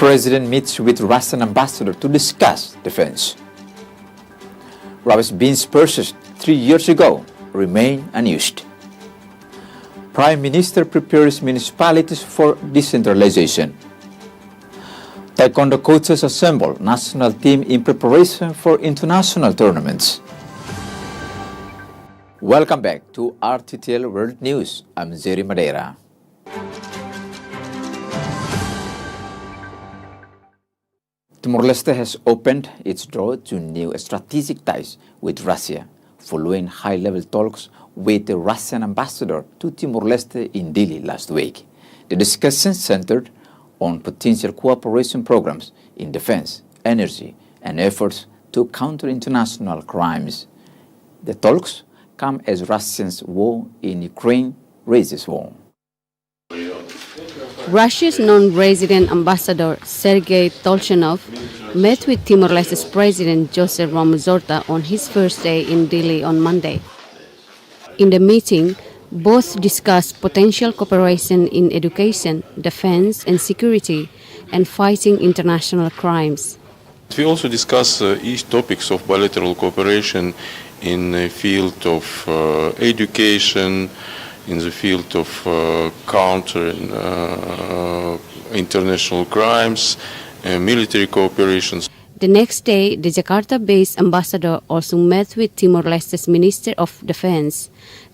President meets with Russian ambassador to discuss defense. Rice beans purchased 3 years ago remain unused. Prime Minister prepares municipalities for decentralization. Taekwondo coaches assemble national team in preparation for international tournaments. Welcome back to RTTL World News. I'm Zeri Madeira. Timor-Leste has opened its door to new strategic ties with Russia, following high-level talks with the Russian ambassador to Timor-Leste in Dili last week. The discussion centered on potential cooperation programs in defense, energy, and efforts to counter international crimes. The talks come as Russia's war in Ukraine raises war. Russia's non-resident ambassador Sergei Tolchanov met with Timor-Leste's President Joseph Ramos-Horta on his first day in Dili on Monday. In the meeting, both discussed potential cooperation in education, defense and security, and fighting international crimes. We also discuss each topics of bilateral cooperation in the field of education, in the field of counter international crimes, military cooperations. The next day, the Jakarta-based ambassador also met with Timor-Leste's Minister of Defense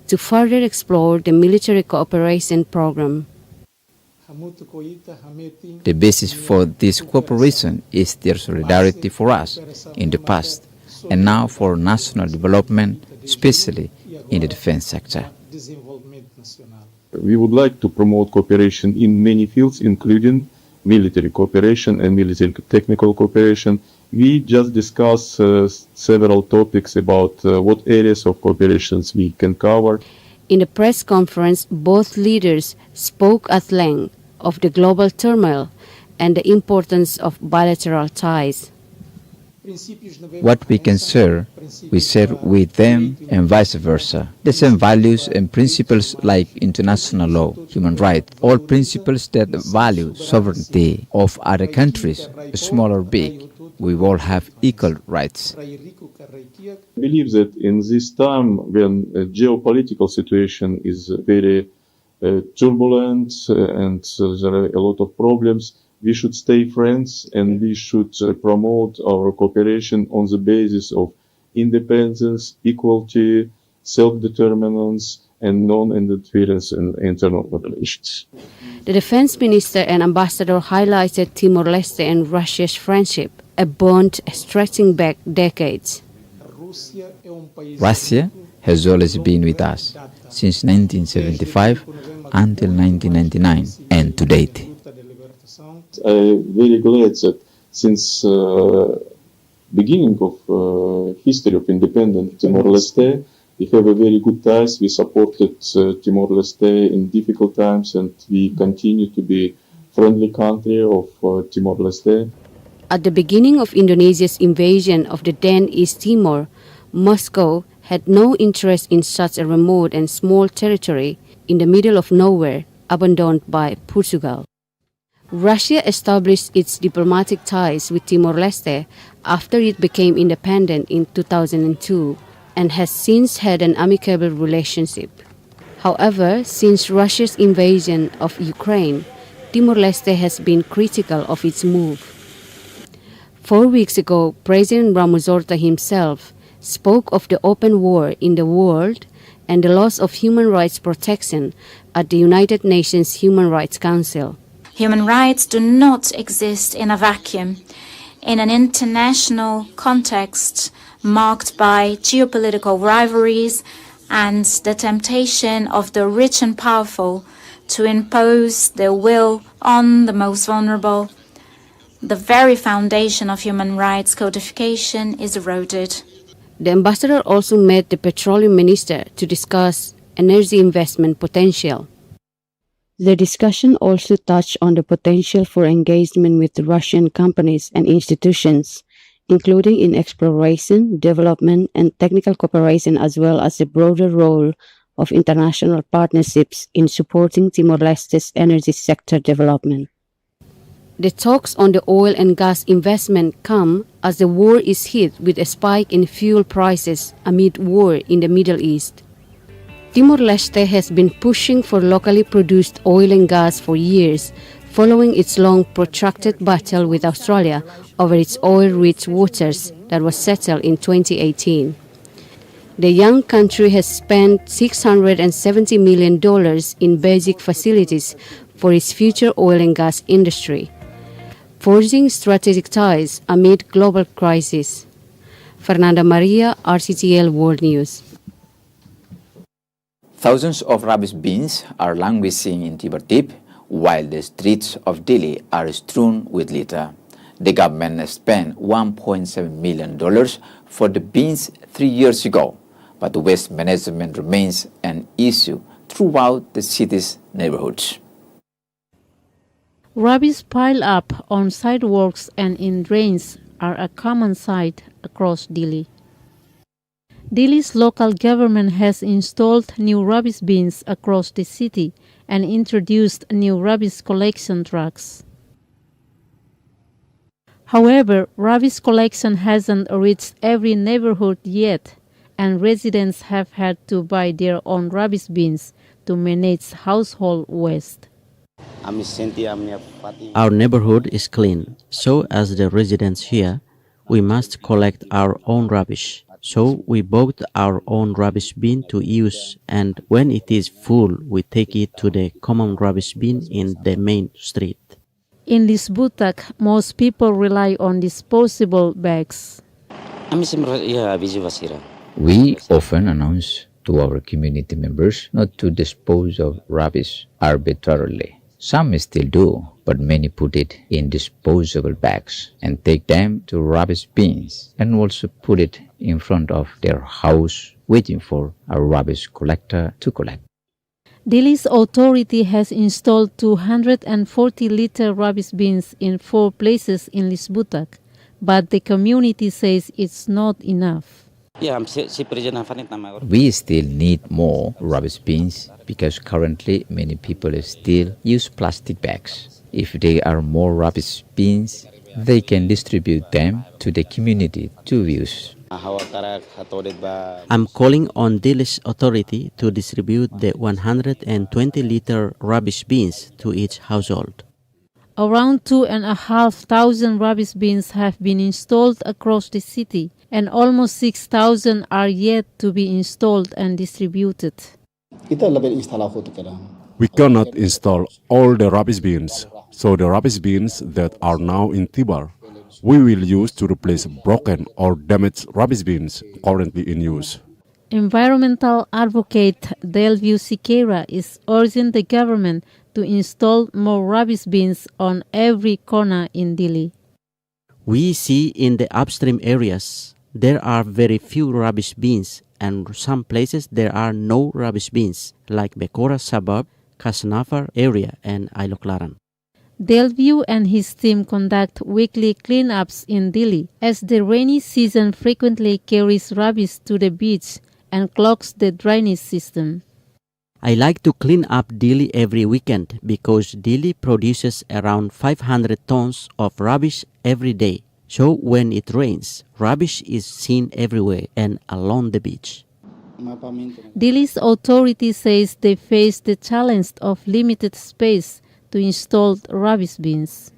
to further explore the military cooperation program. The basis for this cooperation is their solidarity for us in the past and now for national development, especially in the defense sector. We would like to promote cooperation in many fields, including military cooperation and military technical cooperation. We just discussed several topics about what areas of cooperation we can cover. In the press conference, both leaders spoke at length of the global turmoil and the importance of bilateral ties. What we can share, we share with them and vice versa. The same values and principles like international law, human rights, all principles that value sovereignty of other countries, small or big. We all have equal rights. I believe that in this time when the geopolitical situation is very turbulent and there are a lot of problems, we should stay friends and we should promote our cooperation on the basis of independence, equality, self-determinance, and non-interference in internal relations. The defense minister and ambassador highlighted Timor-Leste and Russia's friendship, a bond stretching back decades. Russia has always been with us since 1975 until 1999 and to date. I'm very glad that since beginning of history of independent Timor-Leste, we have a very good ties. We supported Timor-Leste in difficult times, and we continue to be friendly country of Timor-Leste. At the beginning of Indonesia's invasion of the then East Timor, Moscow had no interest in such a remote and small territory in the middle of nowhere, abandoned by Portugal. Russia established its diplomatic ties with Timor-Leste after it became independent in 2002 and has since had an amicable relationship. However, since Russia's invasion of Ukraine, Timor-Leste has been critical of its move. 4 weeks ago, President Ramos-Horta himself spoke of the open war in the world and the loss of human rights protection at the United Nations Human Rights Council. Human rights do not exist in a vacuum. In an international context marked by geopolitical rivalries and the temptation of the rich and powerful to impose their will on the most vulnerable, the very foundation of human rights codification is eroded. The ambassador also met the petroleum minister to discuss energy investment potential. The discussion also touched on the potential for engagement with Russian companies and institutions, including in exploration, development, and technical cooperation, as well as the broader role of international partnerships in supporting Timor-Leste's energy sector development. The talks on the oil and gas investment come as the war is hit with a spike in fuel prices amid war in the Middle East. Timor-Leste has been pushing for locally produced oil and gas for years, following its long protracted battle with Australia over its oil-rich waters that was settled in 2018. The young country has spent $670 million in basic facilities for its future oil and gas industry, forging strategic ties amid global crisis. Fernanda Maria, RTTL World News. Thousands of rubbish bins are languishing in Tibet, while the streets of Delhi are strewn with litter. The government spent $1.7 million for the bins 3 years ago, but waste management remains an issue throughout the city's neighborhoods. Rubbish piled up on sidewalks and in drains are a common sight across Delhi. Delhi's local government has installed new rubbish bins across the city and introduced new rubbish collection trucks. However, rubbish collection hasn't reached every neighborhood yet, and residents have had to buy their own rubbish bins to manage household waste. Our neighborhood is clean, so as the residents here, we must collect our own rubbish. So we bought our own rubbish bin to use, and when it is full, we take it to the common rubbish bin in the main street. In Lisbutak, most people rely on disposable bags. We often announce to our community members not to dispose of rubbish arbitrarily. Some still do, but many put it in disposable bags and take them to rubbish bins and also put it in front of their house waiting for a rubbish collector to collect. Delhi's authority has installed 240-liter rubbish bins in 4 places in Lisbutak, but the community says it's not enough. We still need more rubbish bins because currently many people still use plastic bags. If there are more rubbish bins, they can distribute them to the community to use. I'm calling on Delhi's authority to distribute the 120-liter rubbish bins to each household. Around 2,500 rubbish bins have been installed across the city, and almost 6,000 are yet to be installed and distributed. We cannot install all the rubbish bins, so the rubbish bins that are now in Tibet, we will use to replace broken or damaged rubbish bins currently in use. Environmental advocate Delview Sikera is urging the government to install more rubbish bins on every corner in Delhi. We see in the upstream areas there are very few rubbish bins, and some places there are no rubbish bins, like Bekora suburb, Kasnafar area, and Ailoklaran. Delview and his team conduct weekly cleanups in Delhi, as the rainy season frequently carries rubbish to the beach and clogs the drainage system. I like to clean up Delhi every weekend because Delhi produces around 500 tons of rubbish every day. So when it rains, rubbish is seen everywhere and along the beach. Delhi's authority says they face the challenge of limited space to install rubbish bins.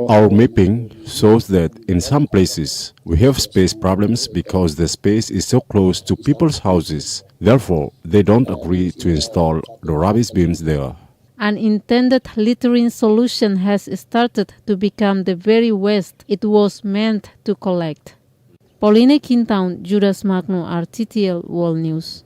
Our mapping shows that in some places we have space problems because the space is so close to people's houses. Therefore, they don't agree to install the rubbish bins there. An intended littering solution has started to become the very waste it was meant to collect. Pauline Kintown, Judas Magno, RTTL World News.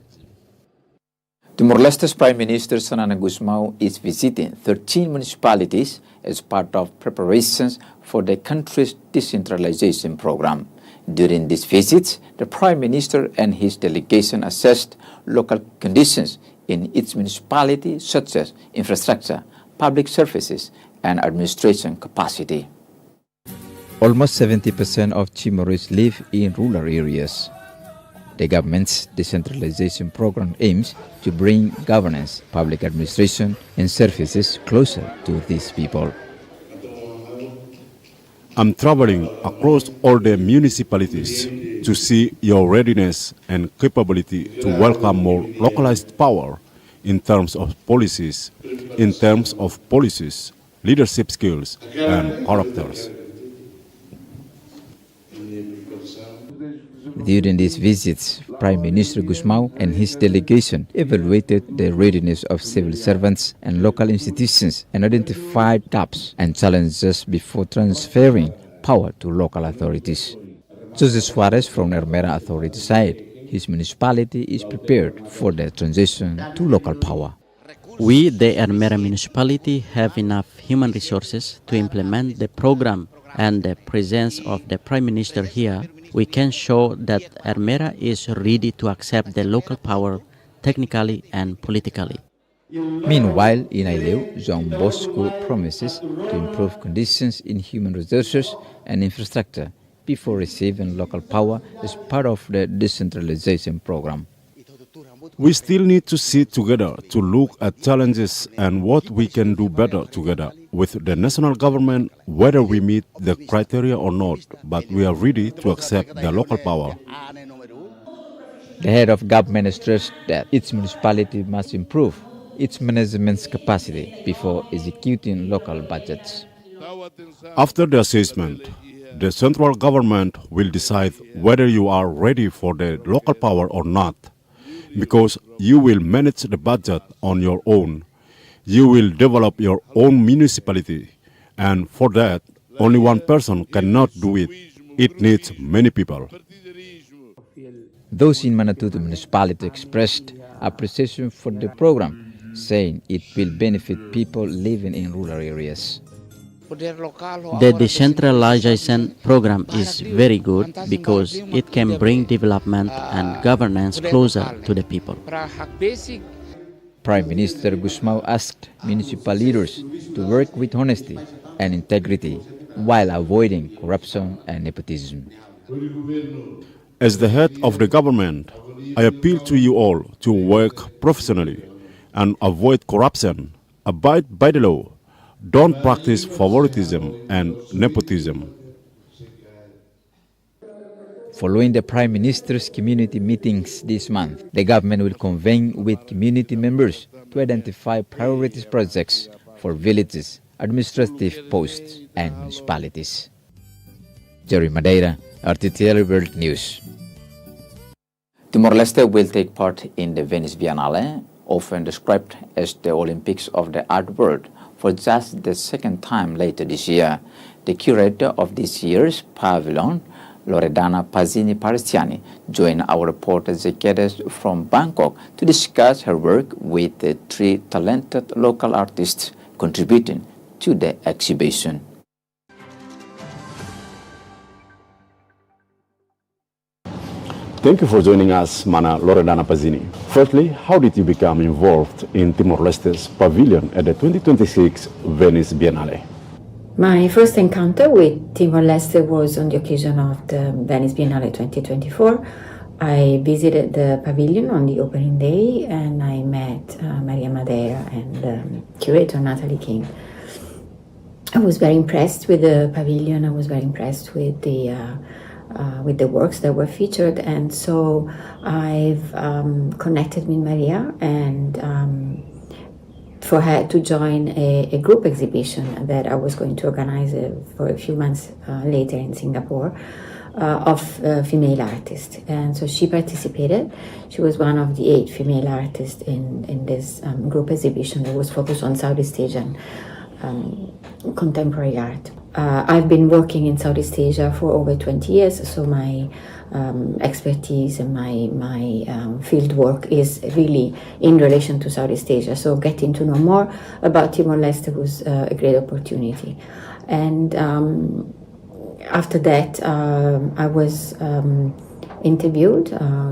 Timor-Leste's Prime Minister Sanana Gusmao is visiting 13 municipalities as part of preparations for the country's decentralization program. During these visits, the Prime Minister and his delegation assessed local conditions in each municipality, such as infrastructure, public services, and administration capacity. Almost 70% of Timorese live in rural areas. The government's decentralization program aims to bring governance, public administration, and services closer to these people. I'm traveling across all the municipalities to see your readiness and capability to welcome more localized power in terms of policies, leadership skills, and characters. During these visits, Prime Minister Gusmao and his delegation evaluated the readiness of civil servants and local institutions and identified gaps and challenges before transferring power to local authorities. Jose Suarez from Ermera Authority said his municipality is prepared for the transition to local power. We, the Ermera municipality, have enough human resources to implement the program, and the presence of the Prime Minister here, we can show that Ermera is ready to accept the local power technically and politically. Meanwhile, in Aileu, João Bosco promises to improve conditions in human resources and infrastructure before receiving local power as part of the decentralization program. We still need to sit together to look at challenges and what we can do better together with the national government, whether we meet the criteria or not, but we are ready to accept the local power. The head of government stressed that each municipality must improve its management's capacity before executing local budgets. After the assessment, the central government will decide whether you are ready for the local power or not, because you will manage the budget on your own. You will develop your own municipality, and for that, only one person cannot do it. It needs many people. Those in Manatuto municipality expressed appreciation for the program, saying it will benefit people living in rural areas. The decentralization program is very good because it can bring development and governance closer to the people. Prime Minister Gusmao asked municipal leaders to work with honesty and integrity while avoiding corruption and nepotism. As the head of the government, I appeal to you all to work professionally and avoid corruption, abide by the law, don't practice favoritism and nepotism. Following the Prime Minister's community meetings this month, the government will convene with community members to identify priority projects for villages, administrative posts, and municipalities. Jerry Madeira, RTTL World News. Timor-Leste will take part in the Venice Biennale, often described as the Olympics of the art world, for just the second time later this year. The curator of this year's pavilion, Loredana Pazzini-Parestiani, joined our reporter Zekedes from Bangkok to discuss her work with the 3 talented local artists contributing to the exhibition. Thank you for joining us, Mana Loredana Pazzini. Firstly, how did you become involved in Timor-Leste's pavilion at the 2026 Venice Biennale? My first encounter with Timor-Leste was on the occasion of the Venice Biennale 2024. I visited the pavilion on the opening day and I met Maria Madeira and curator Natalie King. I was very impressed with the pavilion. I was very impressed with the works that were featured, and so I've connected with Maria and for her to join a group exhibition that I was going to organize for a few months later in Singapore of female artists. And so she participated. She was one of the 8 female artists in this group exhibition that was focused on Southeast Asian contemporary art. I've been working in Southeast Asia for over 20 years, so my expertise and my field work is really in relation to Southeast Asia. So getting to know more about Timor-Leste was a great opportunity. And after that, I was interviewed.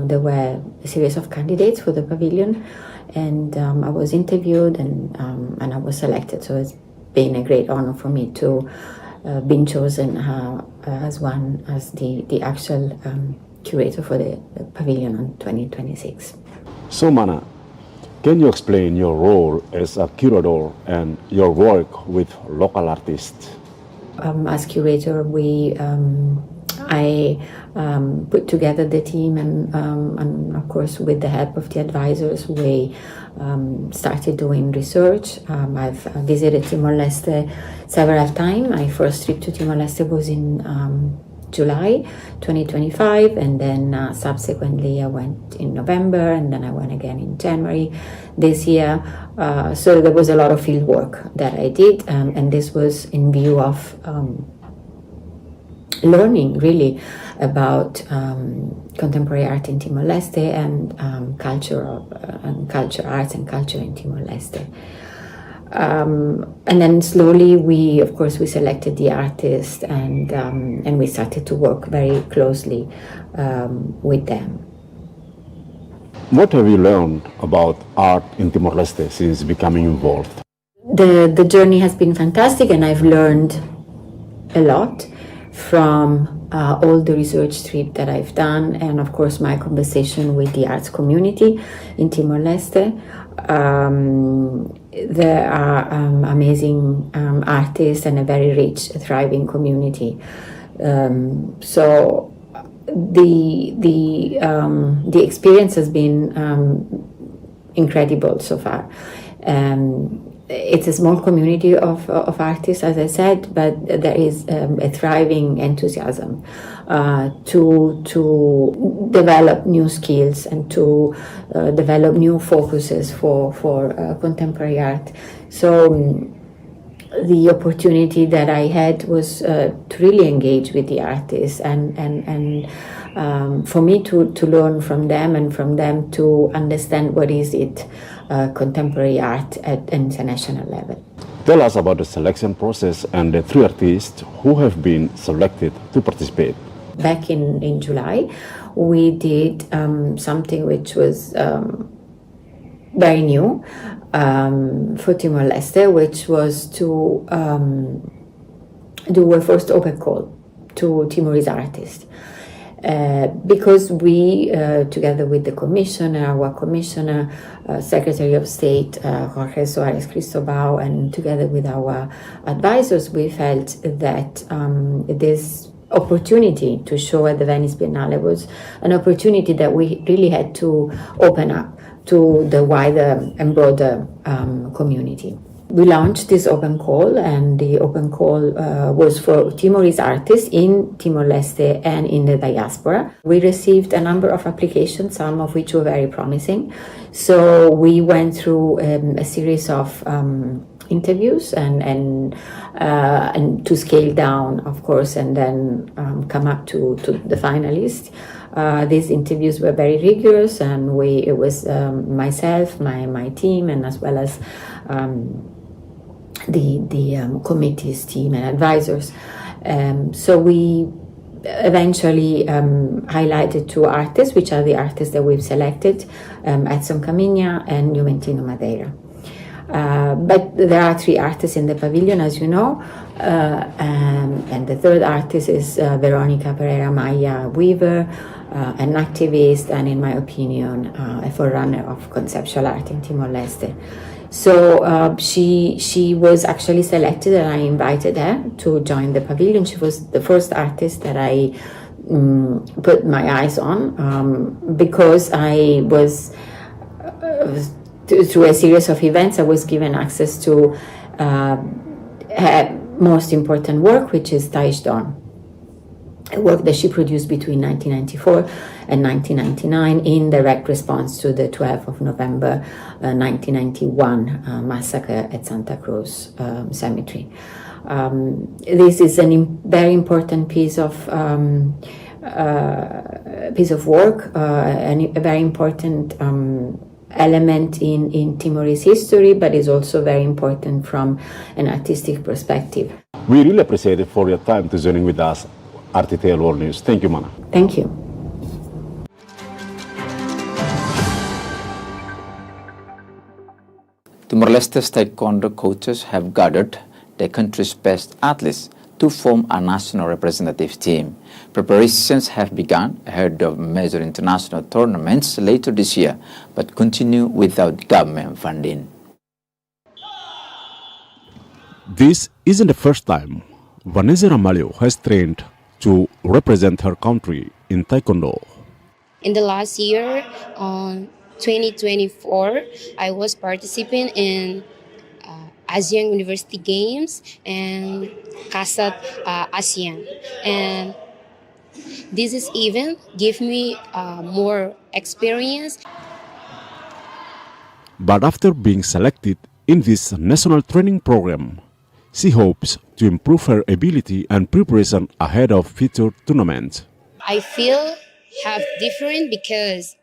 There were a series of candidates for the pavilion, and I was interviewed and I was selected. So it's been a great honor for me to been chosen as the actual curator for the pavilion on 2026. So, Mana, can you explain your role as a curator and your work with local artists? As curator, I put together the team, and of course, with the help of the advisors, we started doing research. I've visited Timor-Leste several times. My first trip to Timor-Leste was in July 2025, and then subsequently I went in November, and then I went again in January this year. So there was a lot of field work that I did, and this was in view of learning really about contemporary art in Timor-Leste and culture arts and culture in Timor-Leste. And then slowly we selected the artists, and we started to work very closely with them. What have you learned about art in Timor-Leste since becoming involved? The journey has been fantastic, and I've learned a lot from all the research trips that I've done, and of course my conversation with the arts community in Timor-Leste. There are amazing artists and a very rich, thriving community. So the experience has been incredible so far. It's a small community of artists, as I said, but there is a thriving enthusiasm to develop new skills and to develop new focuses for contemporary art. So the opportunity that I had was to really engage with the artists and for me to learn from them, and from them to understand what is it contemporary art at international level. Tell us about the selection process and the 3 artists who have been selected to participate. Back in July, we did something which was very new for Timor-Leste, which was to do a first open call to Timorese artists. Because we, together with the commissioner, our commissioner, Secretary of State, Jorge Soares Cristobal, and together with our advisors, we felt that this opportunity to show at the Venice Biennale was an opportunity that we really had to open up to the wider and broader community. We launched this open call, and the open call was for Timorese artists in Timor-Leste and in the diaspora. We received a number of applications, some of which were very promising. So we went through a series of interviews and to scale down, of course, and then come up to the finalists. These interviews were very rigorous, and it was myself, my team, and as well as the committee's team and advisors. So we eventually highlighted 2 artists, which are the artists that we've selected, Edson Caminha and Juventino Madeira. But there are 3 artists in the pavilion, as you know, and the 3rd artist is Veronica Pereira Maya Weaver, an activist and, in my opinion, a forerunner of conceptual art in Timor-Leste. So she was actually selected, and I invited her to join the pavilion. She was the first artist that I put my eyes on because I was, through a series of events, I was given access to her most important work, which is Taekwondo, a work that she produced between 1994 and 1999 in direct response to the 12th of November 1991 massacre at Santa Cruz Cemetery. This is a very important piece of work, and a very important element in Timorese history, but is also very important from an artistic perspective. We really appreciate it for your time to joining with us, RTTL World News. Thank you, Mana. Thank you. Timor-Leste's taekwondo coaches have gathered their country's best athletes to to form a national representative team. Preparations have begun ahead of major international tournaments later this year, but continue without government funding. This isn't the first time Vanessa Ramalho has trained to represent her country in taekwondo. In the last year, on 2024, I was participating in ASEAN University Games and CASAT ASEAN. And this event gave me more experience. But after being selected in this national training program, she hopes to improve her ability and preparation ahead of future tournaments. I feel have different because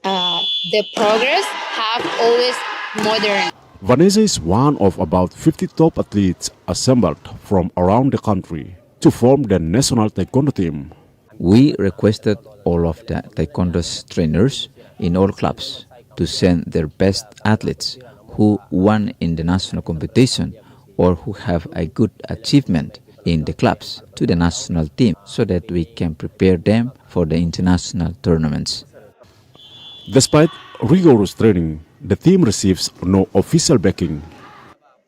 the progress have always modern. Vanessa is one of about 50 top athletes assembled from around the country to form the national taekwondo team. We requested all of the taekwondo trainers in all clubs to send their best athletes who won in the national competition or who have a good achievement in the clubs to the national team so that we can prepare them for the international tournaments. Despite rigorous training, the team receives no official backing.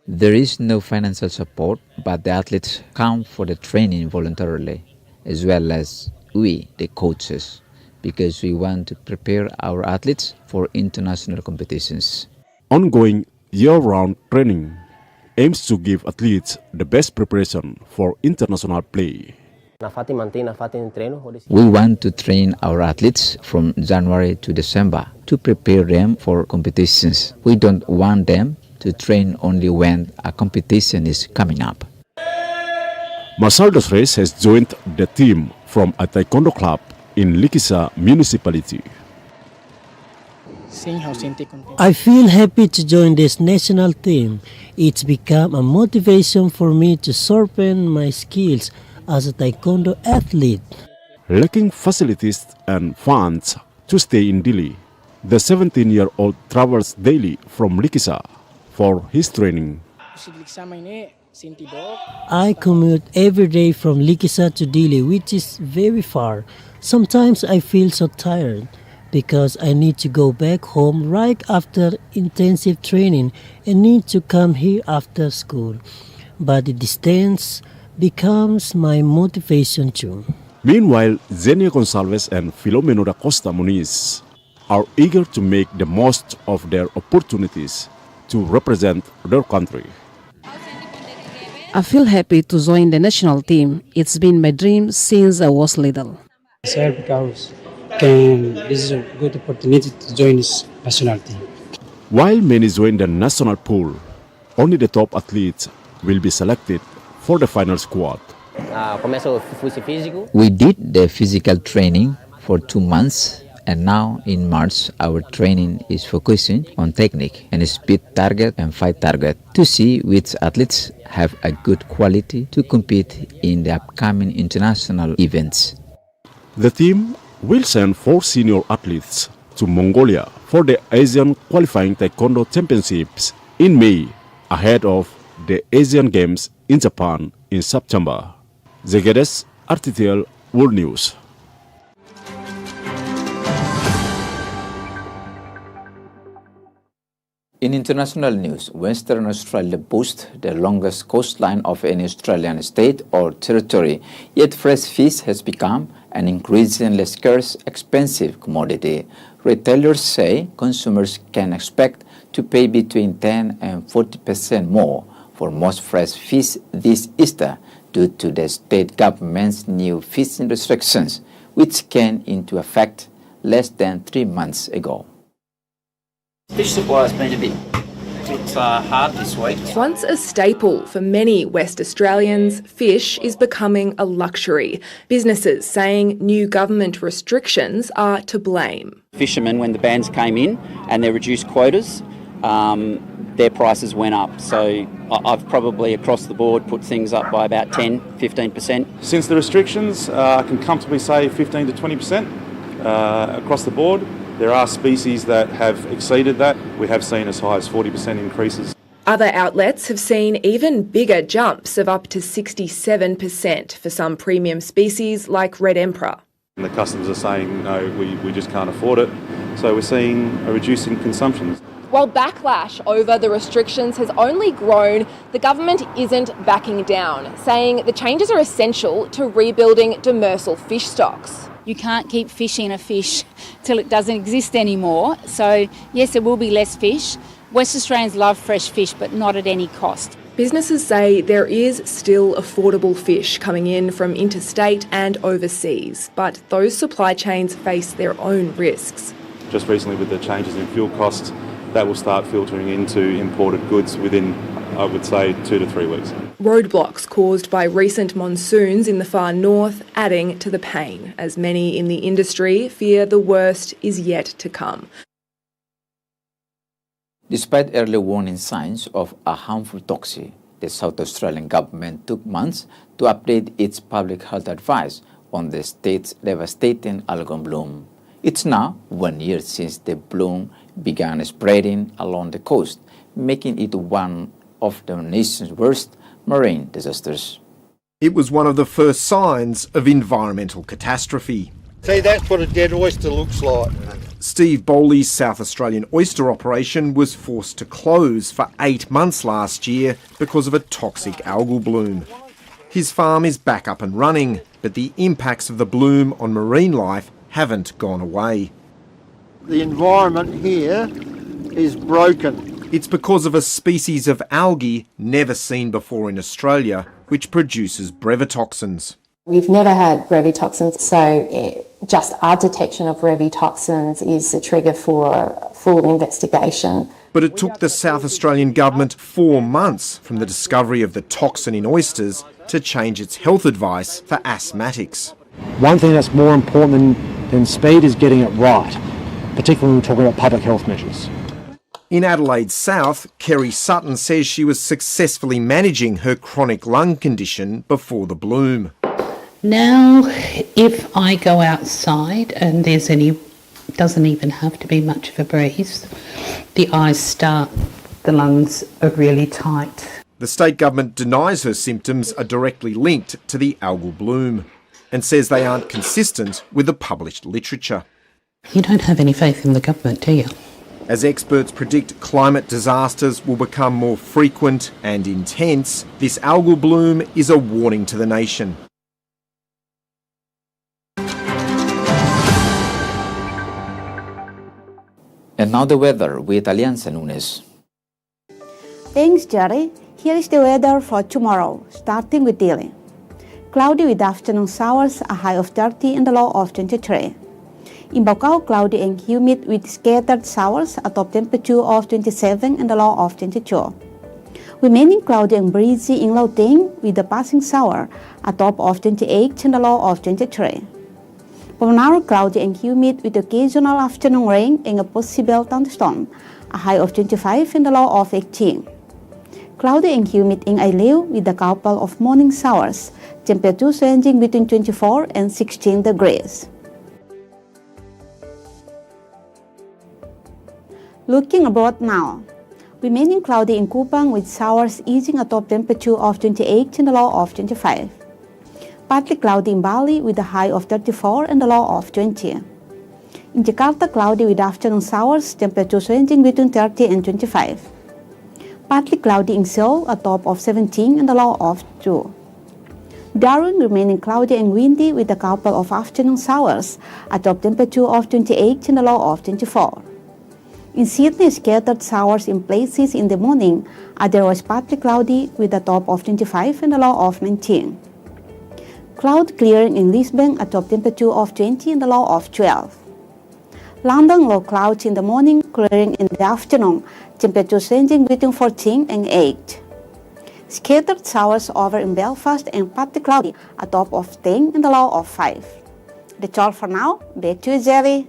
There is no financial support, but the athletes come for the training voluntarily, as well as we, the coaches, because we want to prepare our athletes for international competitions. Ongoing year-round training aims to give athletes the best preparation for international play. We want to train our athletes from January to December to prepare them for competitions. We don't want them to train only when a competition is coming up. Marcel Reyes has joined the team from a taekwondo club in Likisa municipality. I feel happy to join this national team. It's become a motivation for me to sharpen my skills as a taekwondo athlete. Lacking facilities and funds to stay in Delhi, the 17-year-old travels daily from Likisa for his training. I commute every day from Likisa to Delhi, which is very far. Sometimes I feel so tired because I need to go back home right after intensive training and need to come here after school. But the distance becomes my motivation too. Meanwhile, Zenia Gonçalves and Filomeno da Costa Muniz are eager to make the most of their opportunities to represent their country. I feel happy to join the national team. It's been my dream since I was little. Because this is a good opportunity to join this national team. While many join the national pool, only the top athletes will be selected for the final squad. We did the physical training for 2 months, and now in March our training is focusing on technique and speed target and fight target to see which athletes have a good quality to compete in the upcoming international events. The team will send 4 senior athletes to Mongolia for the Asian Qualifying Taekwondo Championships in May, ahead of the Asian Games in Japan in September. Zegedes, RTTL World News. In international news, Western Australia boasts the longest coastline of any Australian state or territory, yet fresh fish has become an increasingly scarce, expensive commodity. Retailers say consumers can expect to pay between 10 and 40% more for most fresh fish this Easter due to the state government's new fishing restrictions, which came into effect less than 3 months ago. Fish supply has been a bit hard this week. Once a staple for many West Australians, fish is becoming a luxury. Businesses saying new government restrictions are to blame. Fishermen, when the bans came in and their reduced quotas, their prices went up. So I've probably across the board put things up by about 10, 15%. Since the restrictions, I can comfortably say 15 to 20% across the board. There are species that have exceeded that. We have seen as high as 40% increases. Other outlets have seen even bigger jumps of up to 67% for some premium species like red emperor. And the customers are saying, no, we just can't afford it. So we're seeing a reduce in consumption. While backlash over the restrictions has only grown, the government isn't backing down, saying the changes are essential to rebuilding demersal fish stocks. You can't keep fishing a fish till it doesn't exist anymore. So yes, there will be less fish. West Australians love fresh fish, but not at any cost. Businesses say there is still affordable fish coming in from interstate and overseas, but those supply chains face their own risks. Just recently with the changes in fuel costs, that will start filtering into imported goods within, I would say, 2 to 3 weeks. Roadblocks caused by recent monsoons in the far north adding to the pain, as many in the industry fear the worst is yet to come. Despite early warning signs of a harmful toxin, the South Australian government took months to update its public health advice on the state's devastating algae bloom. It's now 1 year since the bloom began spreading along the coast, making it one of the nation's worst marine disasters. It was one of the first signs of environmental catastrophe. See, that's what a dead oyster looks like. Steve Bowley's South Australian oyster operation was forced to close for 8 months last year because of a toxic algal bloom. His farm is back up and running, but the impacts of the bloom on marine life haven't gone away. The environment here is broken. It's because of a species of algae never seen before in Australia, which produces brevetoxins. We've never had brevetoxins, so just our detection of brevetoxins is the trigger for full investigation. But it took the South Australian government 4 months from the discovery of the toxin in oysters to change its health advice for asthmatics. One thing that's more important than speed is getting it right, particularly when we're talking about public health measures. In Adelaide South, Kerry Sutton says she was successfully managing her chronic lung condition before the bloom. Now, if I go outside and doesn't even have to be much of a breeze, the eyes start, the lungs are really tight. The state government denies her symptoms are directly linked to the algal bloom and says they aren't consistent with the published literature. You don't have any faith in the government, do you? As experts predict climate disasters will become more frequent and intense, this algal bloom is a warning to the nation. And now the weather with Alianza Nunes. Thanks, Jerry. Here is the weather for tomorrow, starting with Dili. Cloudy with afternoon showers, a high of 30 and a low of 23. In Baucau, cloudy and humid with scattered showers, a top temperature of 27 and a low of 22. Remaining cloudy and breezy in Lauteng with a passing shower, a top of 28 and a low of 23. Pomonaro, cloudy and humid with occasional afternoon rain and a possible thunderstorm, a high of 25 and a low of 18. Cloudy and humid in Aileu with a couple of morning showers, temperatures ranging between 24 and 16 degrees. Looking abroad now. Remaining cloudy in Kupang with showers easing a top temperature of 28 and a low of 25. Partly cloudy in Bali with a high of 34 and a low of 20. In Jakarta, cloudy with afternoon showers, temperatures ranging between 30 and 25. Partly cloudy in Seoul, a top of 17 and a low of 2. Darwin remaining cloudy and windy with a couple of afternoon showers, a top temperature of 28 and a low of 24. In Sydney, scattered showers in places in the morning, otherwise partly cloudy with a top of 25 and a low of 19. Cloud clearing in Lisbon, a top temperature of 20 and a low of 12. London, low clouds in the morning, clearing in the afternoon, temperatures ranging between 14 and 8. Scattered showers over in Belfast and partly cloudy, a top of 10 and a low of 5. That's all for now. Back to you, Jerry.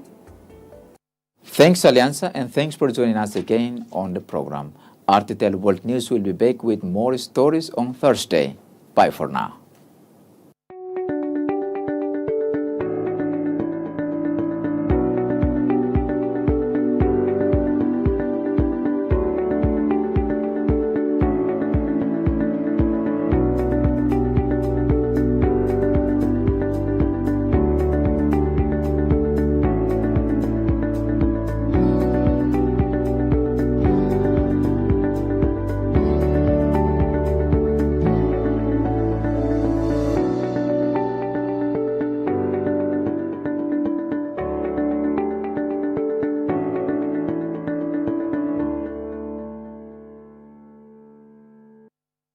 Thanks, Alianza, and thanks for joining us again on the program. RTTL World News will be back with more stories on Thursday. Bye for now.